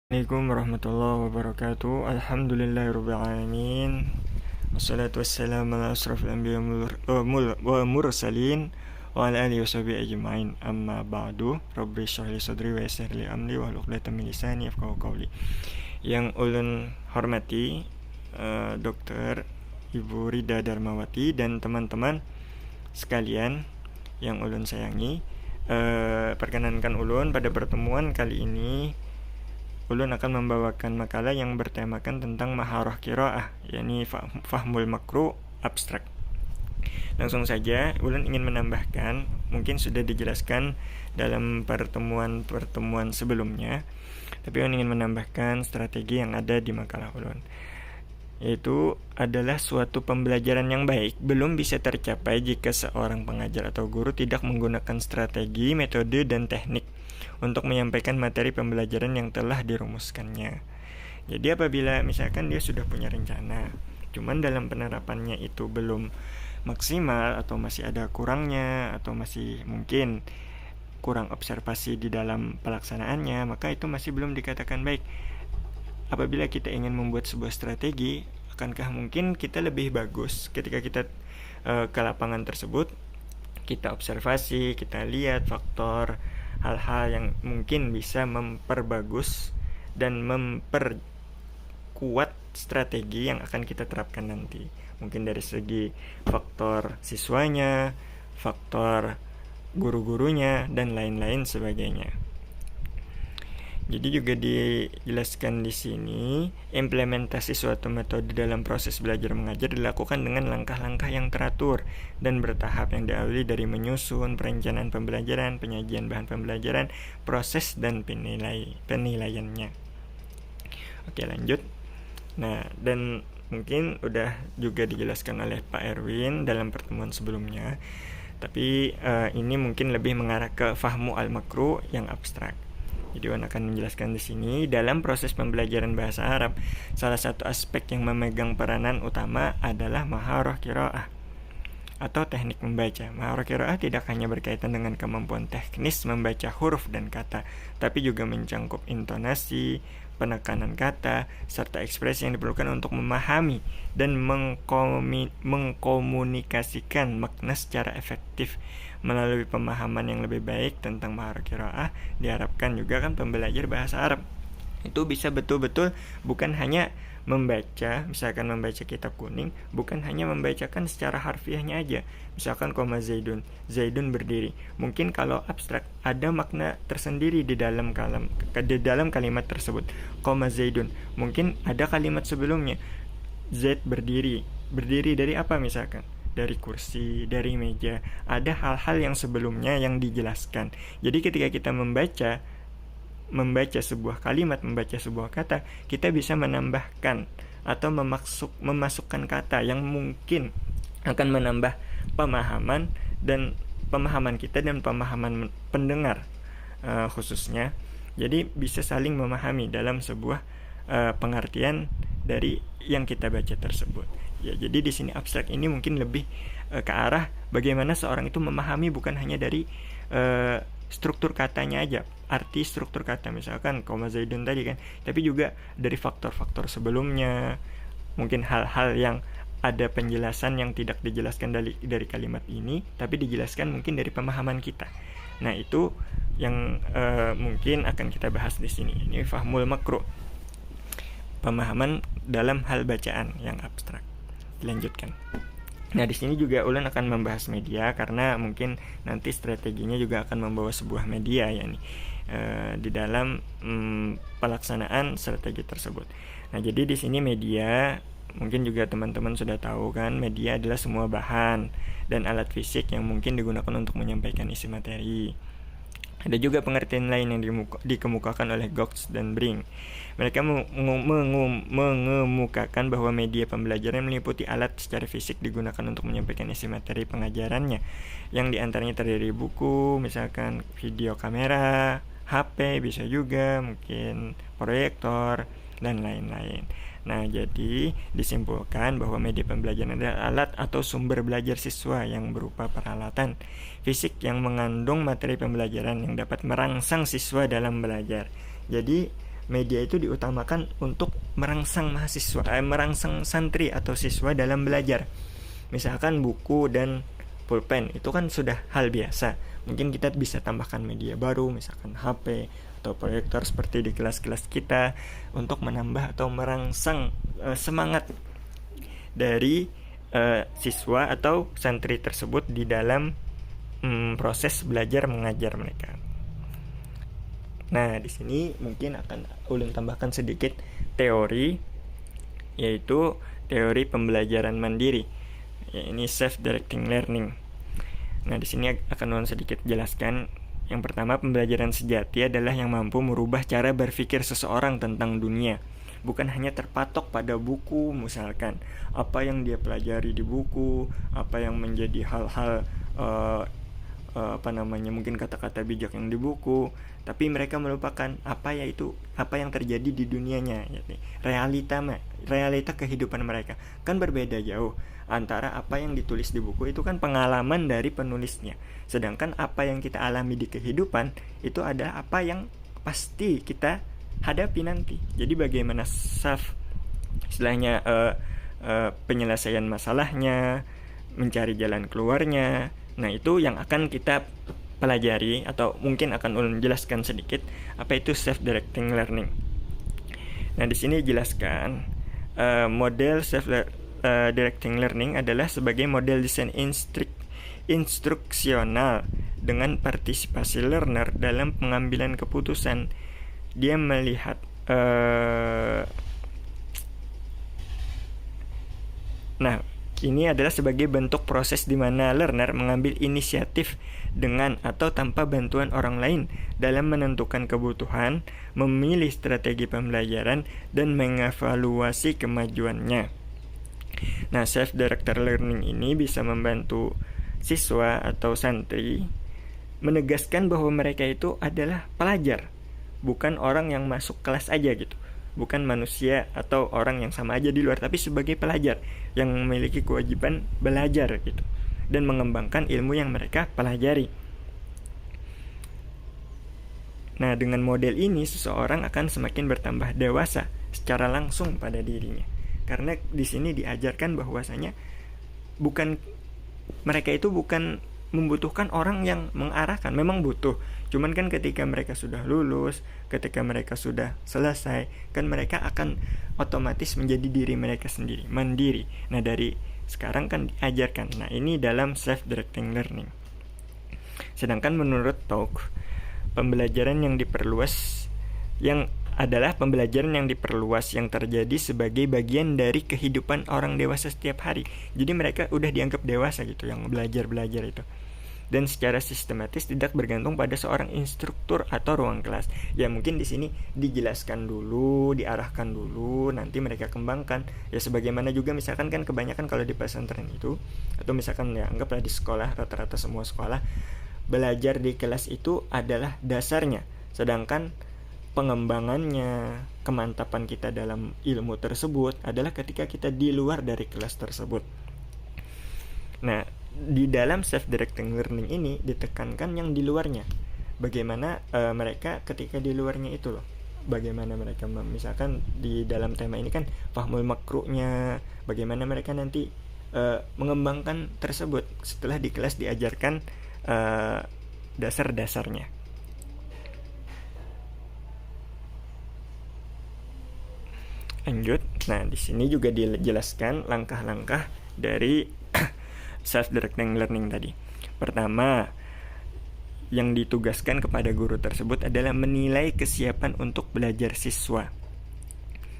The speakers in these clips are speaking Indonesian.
Assalamualaikum warahmatullahi wabarakatuh. Alhamdulillahirrabbilalamin. Wassalatu wassalamu ala asrafil anbiya wa mursalin wa ala alihi washabihi ajma'in. Amma ba'du. Rabbi shrah li sadri wa yassir li amri wahlul 'uqdatam min lisani yafqahu qawli. Yang ulun hormati Dr. Ibu Rida Darmawati dan teman-teman sekalian yang ulun sayangi, perkenankan ulun pada pertemuan kali ini ulun akan membawakan makalah yang bertemakan tentang maharah qiraah, yakni fahmul makru abstrak. Langsung saja, ulun ingin menambahkan, mungkin sudah dijelaskan dalam pertemuan sebelumnya, tapi ulun ingin menambahkan strategi yang ada di makalah ulun, yaitu adalah suatu pembelajaran yang baik belum bisa tercapai jika seorang pengajar atau guru tidak menggunakan strategi, metode, dan teknik untuk menyampaikan materi pembelajaran yang telah dirumuskannya. Jadi apabila misalkan dia sudah punya rencana, cuman dalam penerapannya itu belum maksimal atau masih ada kurangnya atau masih mungkin kurang observasi di dalam pelaksanaannya, maka itu masih belum dikatakan baik. Apabila kita ingin membuat sebuah strategi, akankah mungkin kita lebih bagus ketika kita ke lapangan tersebut, kita observasi, kita lihat faktor hal-hal yang mungkin bisa memperbagus dan memperkuat strategi yang akan kita terapkan nanti. Mungkin dari segi faktor siswanya, faktor guru-gurunya, dan lain-lain sebagainya. Jadi juga dijelaskan di sini, implementasi suatu metode dalam proses belajar mengajar dilakukan dengan langkah-langkah yang teratur dan bertahap yang diawali dari menyusun perencanaan pembelajaran, penyajian bahan pembelajaran, proses dan penilaiannya. Oke, lanjut. Nah, dan mungkin udah juga dijelaskan oleh Pak Erwin dalam pertemuan sebelumnya, tapi ini mungkin lebih mengarah ke fahmu al-makru yang abstrak. Jadi akan menjelaskan di sini, dalam proses pembelajaran bahasa Arab, salah satu aspek yang memegang peranan utama adalah maharah qiraah atau teknik membaca. Maharah qiraah tidak hanya berkaitan dengan kemampuan teknis membaca huruf dan kata, tapi juga mencangkup intonasi, penekanan kata, serta ekspresi yang diperlukan untuk memahami dan mengkomunikasikan makna secara efektif. Melalui pemahaman yang lebih baik tentang maharah qiraah, diharapkan juga kan pembelajar bahasa Arab itu bisa betul-betul bukan hanya membaca, misalkan membaca kitab kuning, bukan hanya membacakan secara harfiahnya aja. Misalkan koma Zaidun, Zaidun berdiri. Mungkin kalau abstrak ada makna tersendiri di dalam kalimat tersebut. Koma Zaidun, mungkin ada kalimat sebelumnya. Zaid berdiri. Berdiri dari apa misalkan? Dari kursi, dari meja. Ada hal-hal yang sebelumnya yang dijelaskan. Jadi ketika kita membaca sebuah kalimat, membaca sebuah kata, kita bisa menambahkan atau memasukkan kata yang mungkin akan menambah pemahaman kita dan pemahaman pendengar khususnya. Jadi bisa saling memahami dalam sebuah pengertian dari yang kita baca tersebut. Ya, jadi di sini abstrak ini mungkin lebih ke arah bagaimana seorang itu memahami bukan hanya dari struktur katanya aja, arti struktur kata, misalkan koma Zaidun tadi kan, tapi juga dari faktor-faktor sebelumnya, mungkin hal-hal yang ada penjelasan yang tidak dijelaskan dari kalimat ini, tapi dijelaskan mungkin dari pemahaman kita. Nah, itu yang mungkin akan kita bahas di sini. Ini fahmul makru, pemahaman dalam hal bacaan yang abstrak. Dilanjutkan. Nah, di sini juga ulun akan membahas media karena mungkin nanti strateginya juga akan membawa sebuah media yakni di dalam pelaksanaan strategi tersebut. Nah, jadi di sini media mungkin juga teman-teman sudah tahu kan, media adalah semua bahan dan alat fisik yang mungkin digunakan untuk menyampaikan isi materi. Ada juga pengertian lain yang dikemukakan oleh Gox dan Brink. Mereka mengemukakan bahwa media pembelajaran meliputi alat secara fisik digunakan untuk menyampaikan isi materi pengajarannya, yang diantaranya terdiri buku, misalkan video kamera, HP, bisa juga mungkin proyektor, dan lain-lain. Nah, jadi disimpulkan bahwa media pembelajaran adalah alat atau sumber belajar siswa yang berupa peralatan fisik yang mengandung materi pembelajaran yang dapat merangsang siswa dalam belajar. Jadi media itu diutamakan untuk merangsang merangsang santri atau siswa dalam belajar. Misalkan buku dan pulpen itu kan sudah hal biasa. Mungkin kita bisa tambahkan media baru, misalkan HP atau proyektor seperti di kelas-kelas kita, untuk menambah atau merangsang semangat dari siswa atau santri tersebut di dalam proses belajar mengajar mereka. Nah, di sini mungkin akan ulun tambahkan sedikit teori, yaitu teori pembelajaran mandiri. Ya, ini self-directing learning. Nah, di sini akan ulun sedikit jelaskan. Yang pertama, pembelajaran sejati adalah yang mampu merubah cara berpikir seseorang tentang dunia. Bukan hanya terpatok pada buku, misalkan apa yang dia pelajari di buku, apa yang menjadi hal-hal mungkin kata-kata bijak yang di buku, tapi mereka melupakan apa yang terjadi di dunianya, realita kehidupan mereka kan berbeda jauh. Antara apa yang ditulis di buku itu kan pengalaman dari penulisnya, sedangkan apa yang kita alami di kehidupan itu adalah apa yang pasti kita hadapi nanti. Jadi bagaimana penyelesaian masalahnya, mencari jalan keluarnya. Nah, itu yang akan kita pelajari, atau mungkin akan ulun jelaskan sedikit apa itu self-directing learning. Nah, di sini dijelaskan model self-directing learning adalah sebagai model desain instruksional dengan partisipasi learner dalam pengambilan keputusan. Dia melihat ini adalah sebagai bentuk proses di mana learner mengambil inisiatif dengan atau tanpa bantuan orang lain dalam menentukan kebutuhan, memilih strategi pembelajaran, dan mengevaluasi kemajuannya. Nah, self-directed learning ini bisa membantu siswa atau santri menegaskan bahwa mereka itu adalah pelajar, bukan orang yang masuk kelas aja gitu. Bukan manusia atau orang yang sama aja di luar, tapi sebagai pelajar yang memiliki kewajiban belajar gitu, dan mengembangkan ilmu yang mereka pelajari. Nah, dengan model ini seseorang akan semakin bertambah dewasa secara langsung pada dirinya, karena di sini diajarkan bahwasanya mereka itu bukan membutuhkan orang yang mengarahkan. Memang butuh, cuman kan ketika mereka sudah lulus, ketika mereka sudah selesai, kan mereka akan otomatis menjadi diri mereka sendiri, mandiri. Nah, dari sekarang kan diajarkan. Nah, ini dalam self-directing learning. Sedangkan menurut Talk, pembelajaran yang diperluas yang terjadi sebagai bagian dari kehidupan orang dewasa setiap hari. Jadi mereka udah dianggap dewasa gitu, yang belajar itu. Dan secara sistematis tidak bergantung pada seorang instruktur atau ruang kelas. Ya mungkin di sini dijelaskan dulu, diarahkan dulu, nanti mereka kembangkan. Ya sebagaimana juga misalkan kan kebanyakan kalau di pesantren itu, atau misalkan ya anggaplah di sekolah, rata-rata semua sekolah, belajar di kelas itu adalah dasarnya. Sedangkan pengembangannya, kemantapan kita dalam ilmu tersebut adalah ketika kita di luar dari kelas tersebut. Nah, di dalam self-directing learning ini ditekankan yang di luarnya. Bagaimana mereka ketika di luarnya itu loh. Bagaimana mereka misalkan di dalam tema ini kan fahmul makruhnya, bagaimana mereka nanti mengembangkan tersebut setelah di kelas diajarkan dasar-dasarnya. Lanjut. Nah, di sini juga dijelaskan langkah-langkah dari self-directing learning tadi. Pertama, yang ditugaskan kepada guru tersebut adalah menilai kesiapan untuk belajar siswa.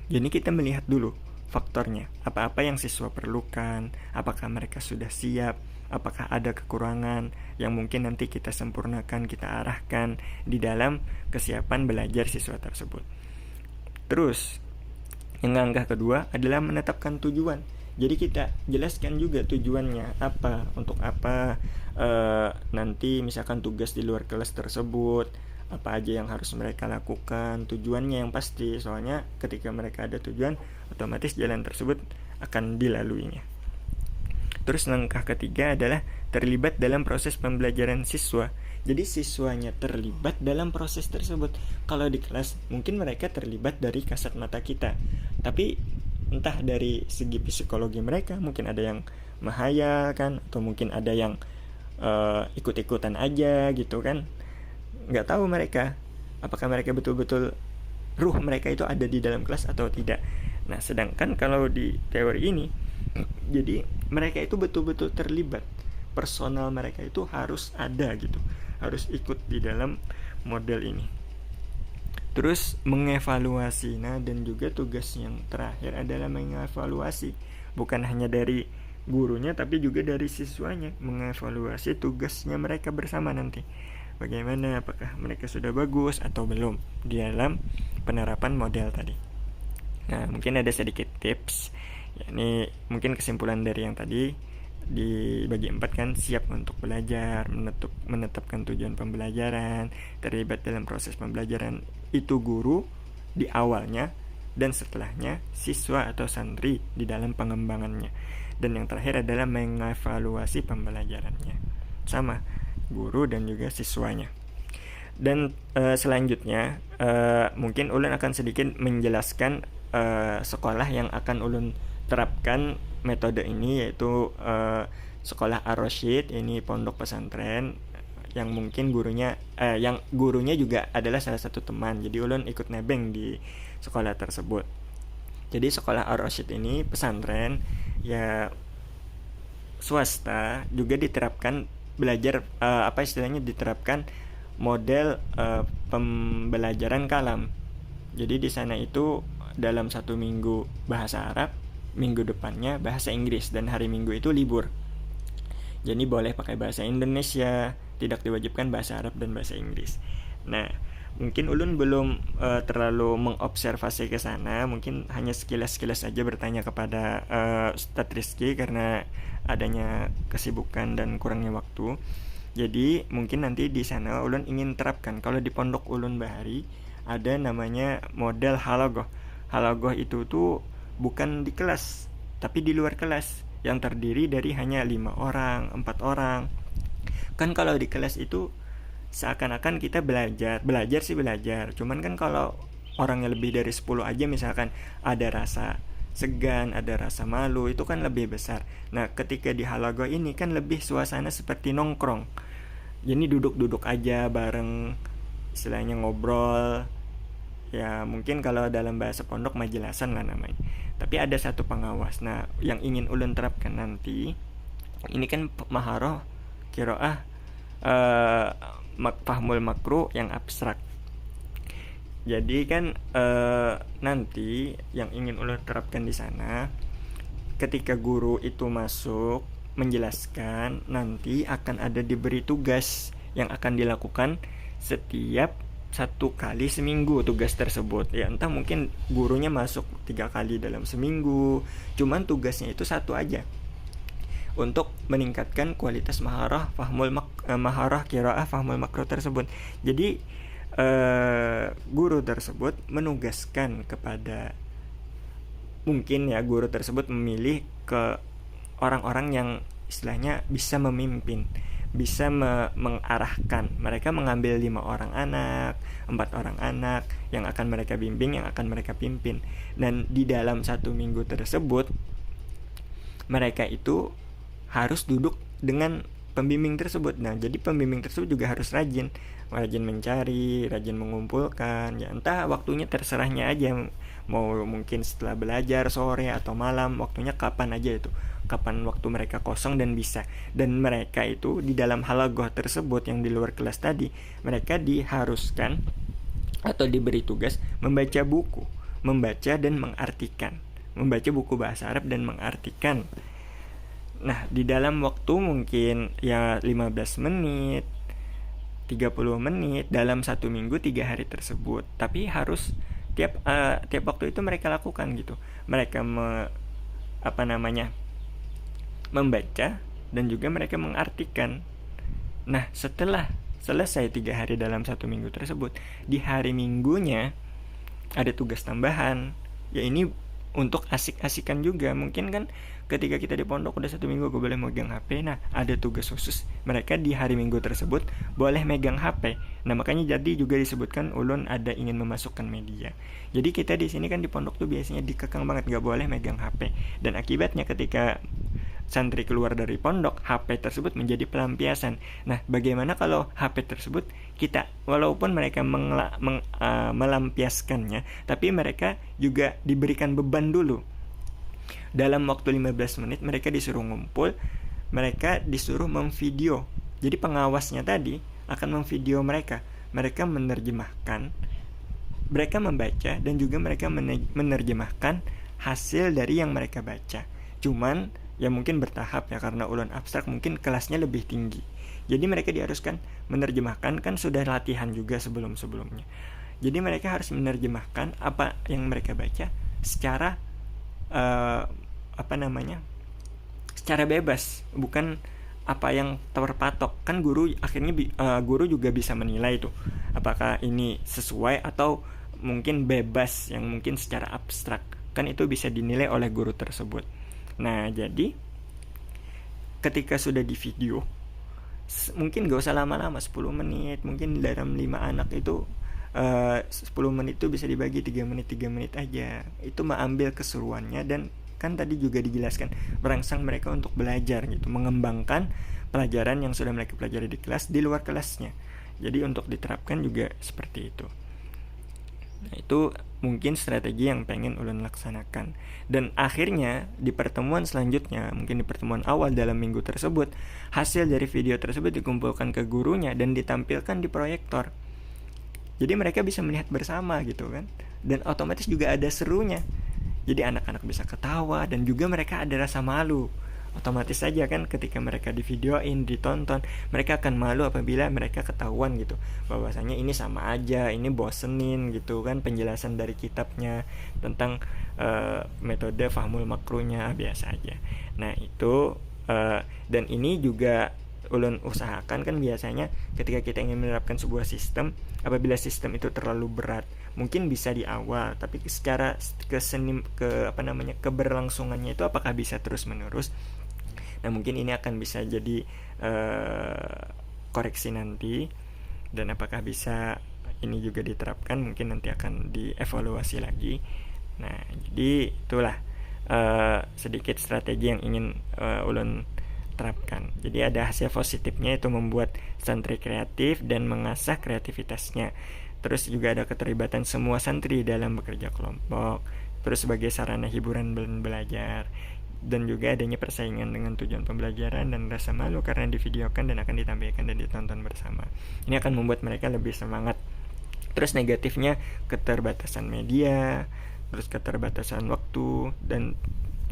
Jadi kita melihat dulu faktornya, apa-apa yang siswa perlukan, apakah mereka sudah siap, apakah ada kekurangan yang mungkin nanti kita sempurnakan, kita arahkan di dalam kesiapan belajar siswa tersebut. Terus, yang langkah kedua adalah menetapkan tujuan. Jadi kita jelaskan juga tujuannya apa, untuk apa nanti misalkan tugas di luar kelas tersebut, apa aja yang harus mereka lakukan, tujuannya yang pasti. Soalnya ketika mereka ada tujuan, otomatis jalan tersebut akan dilaluinya. Terus langkah ketiga adalah terlibat dalam proses pembelajaran siswa. Jadi siswanya terlibat dalam proses tersebut. Kalau di kelas mungkin mereka terlibat dari kasat mata kita, tapi entah dari segi psikologi mereka, mungkin ada yang menghayal kan, atau mungkin ada yang ikut-ikutan aja gitu kan. Nggak tahu mereka apakah mereka betul-betul ruh mereka itu ada di dalam kelas atau tidak. Nah, sedangkan kalau di teori ini jadi mereka itu betul-betul terlibat, personal mereka itu harus ada gitu, harus ikut di dalam model ini. Terus mengevaluasi, nah dan juga tugas yang terakhir adalah mengevaluasi, bukan hanya dari gurunya tapi juga dari siswanya, mengevaluasi tugasnya mereka bersama nanti. Bagaimana, apakah mereka sudah bagus atau belum di dalam penerapan model tadi. Nah, mungkin ada sedikit tips. Ya, ini mungkin kesimpulan dari yang tadi dibagi 4 kan, siap untuk belajar, menetapkan tujuan pembelajaran, terlibat dalam proses pembelajaran itu guru di awalnya dan setelahnya siswa atau santri di dalam pengembangannya. Dan yang terakhir adalah mengevaluasi pembelajarannya. Sama, guru dan juga siswanya. Dan selanjutnya mungkin Ulun akan sedikit menjelaskan sekolah yang akan Ulun terapkan metode ini, yaitu sekolah Ar-Rasyid. Ini pondok pesantren yang mungkin gurunya juga adalah salah satu teman. Jadi Ulun ikut nebeng di sekolah tersebut. Jadi sekolah Ar-Rasyid ini pesantren ya swasta, juga diterapkan belajar diterapkan model pembelajaran kalam. Jadi di sana itu dalam 1 minggu bahasa Arab, minggu depannya bahasa Inggris, dan hari Minggu itu libur. Jadi boleh pakai bahasa Indonesia, tidak diwajibkan bahasa Arab dan bahasa Inggris. Nah, mungkin Ulun belum terlalu mengobservasi ke sana, mungkin hanya sekilas-sekilas saja bertanya kepada Ustadz Rizky karena adanya kesibukan dan kurangnya waktu. Jadi mungkin nanti di sana Ulun ingin terapkan. Kalau di pondok Ulun Bahari ada namanya model halagoh. Halagoh itu tuh bukan di kelas, tapi di luar kelas, yang terdiri dari hanya 5 orang, 4 orang. Kan kalau di kelas itu seakan-akan kita belajar sih belajar. Cuman kan kalau orangnya lebih dari 10 aja, misalkan ada rasa segan, ada rasa malu, itu kan lebih besar. Nah, ketika di halagoh ini kan lebih suasana seperti nongkrong. Jadi duduk-duduk aja bareng, istilahnya ngobrol. Ya mungkin kalau dalam bahasa pondok majelasan lah namanya. Tapi ada satu pengawas. Nah, yang ingin Ulun terapkan nanti, ini kan maharoh qiraah fahmul makruh yang abstrak. Jadi kan nanti yang ingin Ulun terapkan di sana, ketika guru itu masuk menjelaskan, nanti akan ada diberi tugas yang akan dilakukan setiap 1 kali seminggu tugas tersebut. Ya entah mungkin gurunya masuk 3 kali dalam seminggu, cuman tugasnya itu 1 aja, untuk meningkatkan kualitas maharah qiraah fahmul makruh tersebut. Jadi guru tersebut menugaskan kepada, mungkin ya guru tersebut memilih ke orang-orang yang istilahnya bisa memimpin, bisa mengarahkan. Mereka mengambil 5 orang anak, 4 orang anak yang akan mereka bimbing, yang akan mereka pimpin. Dan di dalam 1 minggu tersebut mereka itu harus duduk dengan pembimbing tersebut. Nah, jadi pembimbing tersebut juga harus rajin mencari, rajin mengumpulkan. Ya entah waktunya terserahnya aja, mau mungkin setelah belajar sore atau malam, waktunya kapan aja itu, kapan waktu mereka kosong dan bisa. Dan mereka itu di dalam halagoh tersebut yang di luar kelas tadi, mereka diharuskan atau diberi tugas membaca buku, membaca dan mengartikan, membaca buku bahasa Arab dan mengartikan. Nah, di dalam waktu mungkin ya 15 menit, 30 menit dalam 1 minggu 3 hari tersebut. Tapi harus tiap waktu itu mereka lakukan gitu. Mereka membaca dan juga mereka mengartikan. Nah, setelah selesai 3 hari dalam 1 minggu tersebut, di hari Minggunya ada tugas tambahan. Ya ini untuk asik-asikan juga. Mungkin kan ketika kita di pondok udah 1 minggu gue boleh megang HP, nah ada tugas khusus mereka di hari Minggu tersebut boleh megang HP. Nah makanya jadi juga disebutkan ulun ada ingin memasukkan media. Jadi kita di sini kan di pondok tuh biasanya dikekang banget nggak boleh megang HP, dan akibatnya ketika santri keluar dari pondok, HP tersebut menjadi pelampiasan. Nah, bagaimana kalau HP tersebut kita, walaupun mereka melampiaskannya, tapi mereka juga diberikan beban dulu. Dalam waktu 15 menit mereka disuruh ngumpul, mereka disuruh memvideo. Jadi pengawasnya tadi akan memvideo mereka. Mereka menerjemahkan, mereka membaca, dan juga mereka menerjemahkan hasil dari yang mereka baca. Cuman ya mungkin bertahap ya, karena ulun abstrak mungkin kelasnya lebih tinggi. Jadi mereka diharuskan menerjemahkan, kan sudah latihan juga sebelum-sebelumnya. Jadi mereka harus menerjemahkan apa yang mereka baca secara secara bebas, bukan apa yang terpatok. Kan guru akhirnya guru juga bisa menilai tuh apakah ini sesuai atau mungkin bebas, yang mungkin secara abstrak. Kan itu bisa dinilai oleh guru tersebut. Nah, jadi ketika sudah di video, mungkin gak usah lama-lama, 10 menit. Mungkin dalam 5 anak itu 10 menit itu bisa dibagi 3 menit aja. Itu mengambil keseruannya, dan kan tadi juga dijelaskan merangsang mereka untuk belajar gitu, mengembangkan pelajaran yang sudah mereka pelajari di kelas di luar kelasnya. Jadi untuk diterapkan juga seperti itu. Nah, itu mungkin strategi yang pengen ulun laksanakan. Dan akhirnya di pertemuan selanjutnya, mungkin di pertemuan awal dalam minggu tersebut, hasil dari video tersebut dikumpulkan ke gurunya dan ditampilkan di proyektor. Jadi mereka bisa melihat bersama gitu kan. Dan otomatis juga ada serunya. Jadi anak-anak bisa ketawa, dan juga mereka ada rasa malu. Otomatis saja kan ketika mereka di videoin, ditonton, mereka akan malu apabila mereka ketahuan gitu bahwasanya ini sama aja, ini bosenin gitu kan penjelasan dari kitabnya tentang metode fahmul makruhnya biasa aja. Nah itu dan ini juga ulun usahakan kan biasanya ketika kita ingin menerapkan sebuah sistem, apabila sistem itu terlalu berat mungkin bisa di awal, tapi secara keberlangsungannya itu apakah bisa terus menerus. Nah mungkin ini akan bisa jadi koreksi nanti, dan apakah bisa ini juga diterapkan mungkin nanti akan dievaluasi lagi. Nah jadi itulah sedikit strategi yang ingin ulun terapkan. Jadi ada hasil positifnya, itu membuat santri kreatif dan mengasah kreativitasnya. Terus juga ada keterlibatan semua santri dalam bekerja kelompok, terus sebagai sarana hiburan belajar, dan juga adanya persaingan dengan tujuan pembelajaran dan rasa malu karena divideokan dan akan ditampilkan dan ditonton bersama. Ini akan membuat mereka lebih semangat. Terus negatifnya keterbatasan media, terus keterbatasan waktu, dan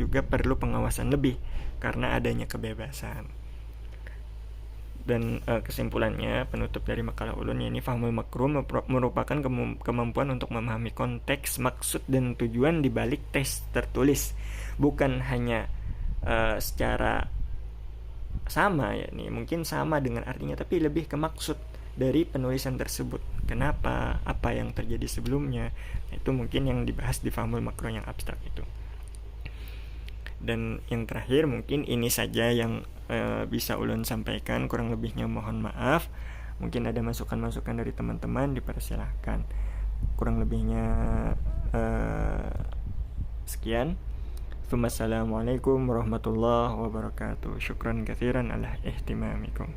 juga perlu pengawasan lebih karena adanya kebebasan. Dan kesimpulannya, penutup dari makalah ulun ini, fahmul makruh merupakan kemampuan untuk memahami konteks, maksud, dan tujuan di balik teks tertulis, bukan hanya secara sama ya nih, mungkin sama dengan artinya, tapi lebih ke maksud dari penulisan tersebut. Kenapa, apa yang terjadi sebelumnya. Itu mungkin yang dibahas di fahmul makruh yang abstrak itu. Dan yang terakhir mungkin ini saja yang bisa ulun sampaikan, kurang lebihnya mohon maaf. Mungkin ada masukan-masukan dari teman-teman, dipersilahkan. Kurang lebihnya sekian. Wassalamualaikum warahmatullahi wabarakatuh. Syukran katsiran ala ihtimamikum.